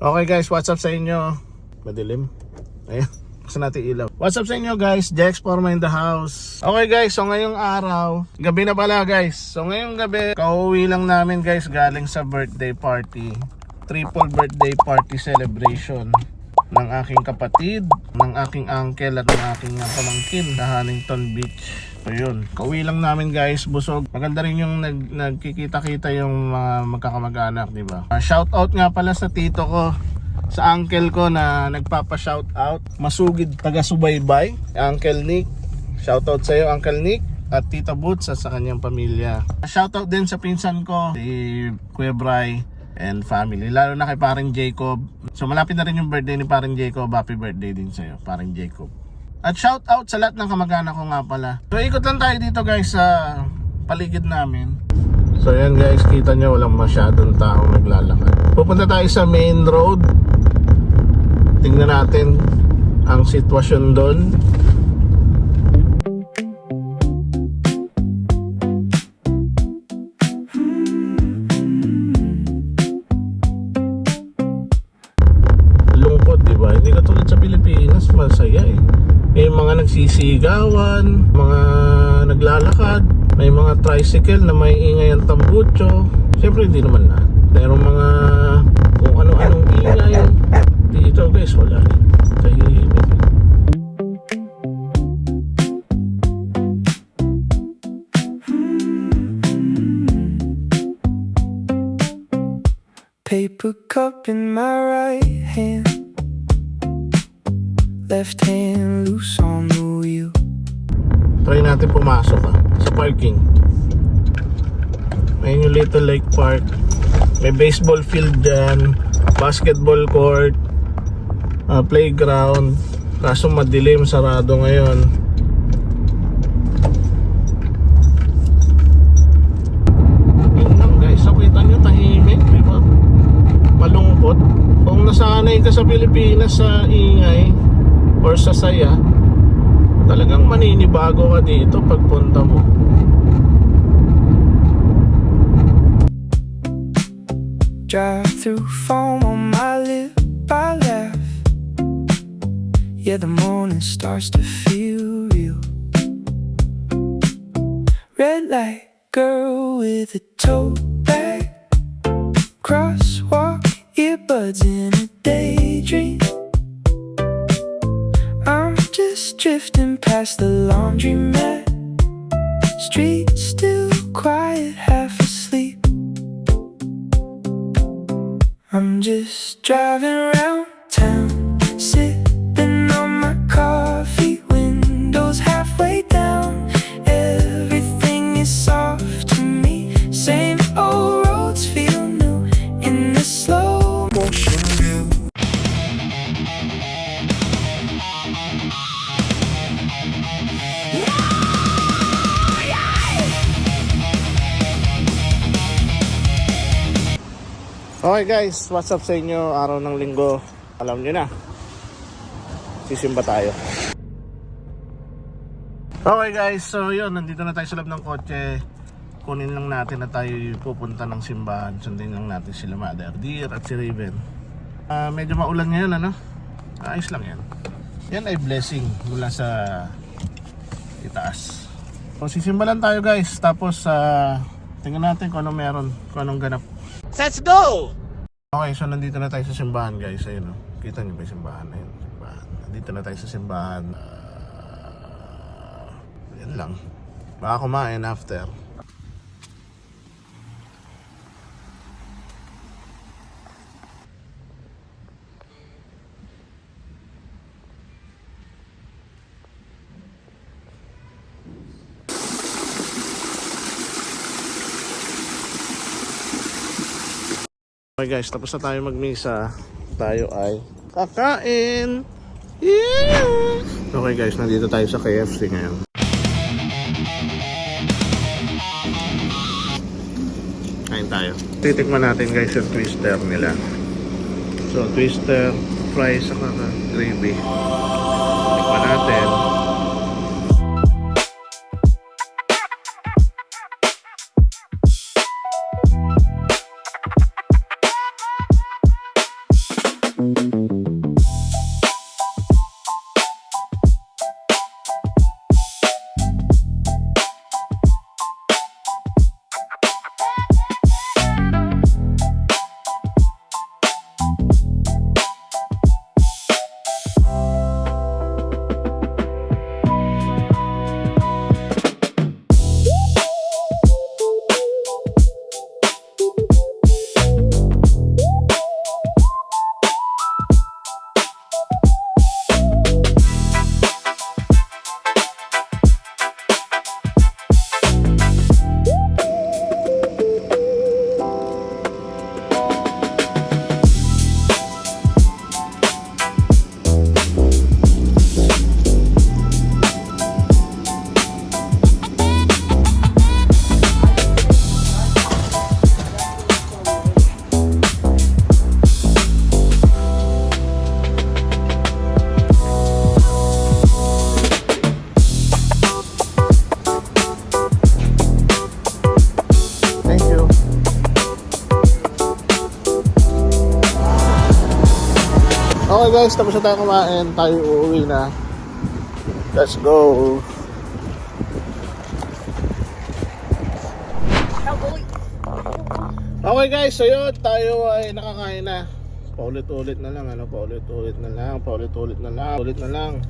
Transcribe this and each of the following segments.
Okay guys, what's up sa inyo? Madilim. Ayan, buksan natin ilaw. What's up sa inyo guys? Jex Forma in the house. Okay guys, so ngayong araw, gabi na pala guys. So ngayong gabi, kauwi lang namin guys galing sa birthday party. Triple birthday party celebration ng aking kapatid, ng aking uncle at ng aking pamangkin sa Huntington Beach. So yun, kauwi lang namin guys, busog. Maganda rin yung nagkikita-kita yung mga magkakamag-anak, di ba? Shout out nga pala sa tito ko, sa uncle ko na nagpapa-shout out. Masugid taga-subaybay, Uncle Nick. Shout out sa iyo Uncle Nick at Tita Boots at sa kanyang pamilya. Shout out din sa pinsan ko, si Kuya Bray and family, lalo na kay paring Jacob. So malapit na rin yung birthday ni paring Jacob. Happy birthday din sa iyo paring Jacob. At shout out sa lahat ng kamag-anak ko nga pala. So ikot lang tayo dito guys sa paligid namin. So yan guys, kita nyo walang masyadong tao naglalakad. Pupunta tayo sa main road. Tingnan natin ang sitwasyon doon. Lungkot, diba? Hindi katulad sa Pilipinas, masaya eh. May mga nagsisigawan, mga naglalakad, may mga tricycle na may ingay ang tambutso. Siyempre hindi naman lahat, pero mga kung ano-anong ingay dito guys, wala rin. Tahimik. Paper cup in my right hand, left hand loose on the wheel. Try natin pumasok sa parking. Ayun yung Little Lake Park. May baseball field dyan, basketball court, playground. Kaso madilim, sarado ngayon. Yun lang guys, so kita nyo tahimik, diba? Malungkot. Kung nasanay ka sa Pilipinas sa ingay or sa saya, talagang maninibago ka dito pagpunta mo. Drive through foam on my lip, I laugh. Yeah, the morning starts to feel real. Red light girl with a tote bag, crosswalk, earbuds in a daydream. I'm just drifting past the laundromat, street still quiet, half asleep. I'm just driving around town, sipping on my coffee, windows halfway down. Everything is soft to me, same old roads feel new in the slow motion view. Okay guys, what's up sa inyo? Araw ng linggo, alam nyo na, sisimba tayo. Okay guys, so yun, nandito na tayo sa loob ng kotse. Kunin lang natin na tayo pupunta ng simbahan. Sundin lang natin sila Mother Dear at si Raven. Medyo maulan ngayon, ano? Ayos lang yan. Yan ay blessing mula sa itaas. So sisimba lang tayo guys. Tapos tingnan natin kung anong meron, kung anong ganap. Let's go! Okay, so nandito na tayo sa simbahan guys. Ayun o, kita nyo ba yung simbahan na yun? Simbahan. Nandito na tayo sa simbahan. Yan lang. Baka kumain after. Okay guys, tapos na tayo magmisa. Tayo ay kakain. Yeah! Okay guys, nandito tayo sa KFC ngayon. Kain tayo. Titikman natin guys yung twister nila. So twister, fries, saka gravy. Tikman natin. Thank you. Okay guys, tapos na tayo kumain. Tayo uuwi na. Let's go. Okay guys, so yun, tayo ay nakakain na. Paulit-ulit na lang, paulit-ulit na lang, paulit-ulit na lang, ulit na lang.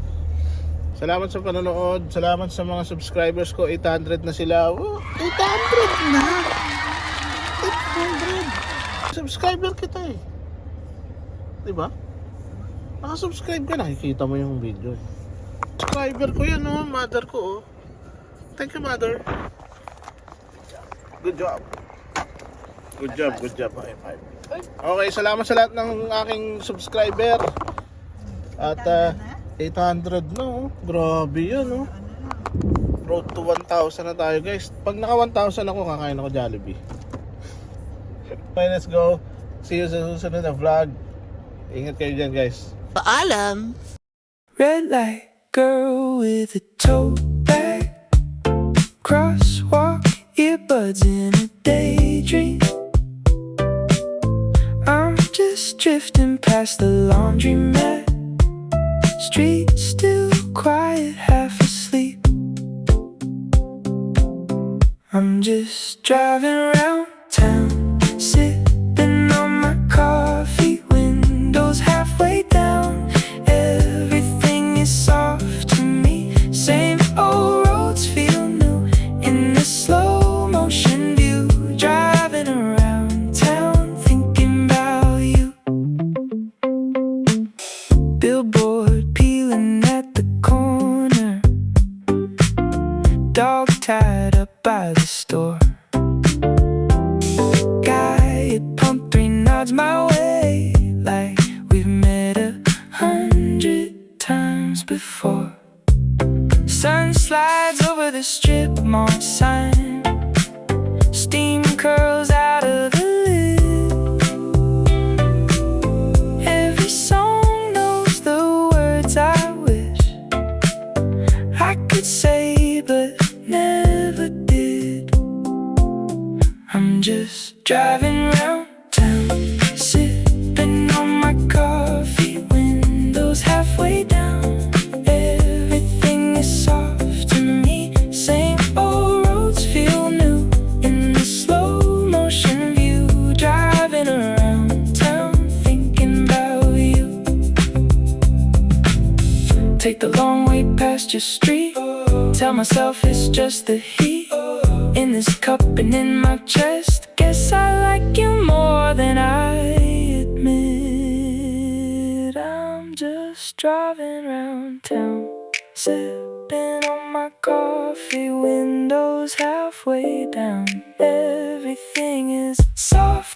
Salamat sa panonood, salamat sa mga subscribers ko, 800 na sila. Oh, 800 na! 800! Subscriber kita eh. Diba? Nakasubscribe ka, nakikita mo yung video. Subscriber ko yan, oh, mother ko, oh. Thank you, mother. Good job. Good job, good job. High five. Okay, salamat sa lahat ng aking subscriber. At 800 na, oh. Grabe yan, oh. Road to 1,000 na tayo, guys. Pag naka 1,000 ako, kakain ako Jollibee. Okay, let's go. See you sa susunod na vlog. Ingat kayo dyan, guys. Paalam. Red light girl with a tote bag, crosswalk, earbuds in a daydream. I'm just drifting past the laundromat, street still quiet, half asleep. I'm just driving around town, sipping on my coffee, windows halfway down. Everything is soft to me, same old roads feel new in the slow motion view. Driving around town, thinking about you. Billboard peeling at the corner, dog tied up by the store. Guy at pump 3 nods my way, like we've met 100 times before. Sun slides over the strip mall sign, steam curls out of the lid. Every song knows the words I wish I could say but never did. I'm just driving round town, sipping on my coffee, windows halfway down. Everything is soft to me, same old roads feel new in the slow motion view. Driving around town, thinking about you. Take the long way past your street, tell myself it's just the heat in this cup and in my chest. Guess I like you more than I admit. I'm just driving around town, sipping on my coffee, windows halfway down. Everything is soft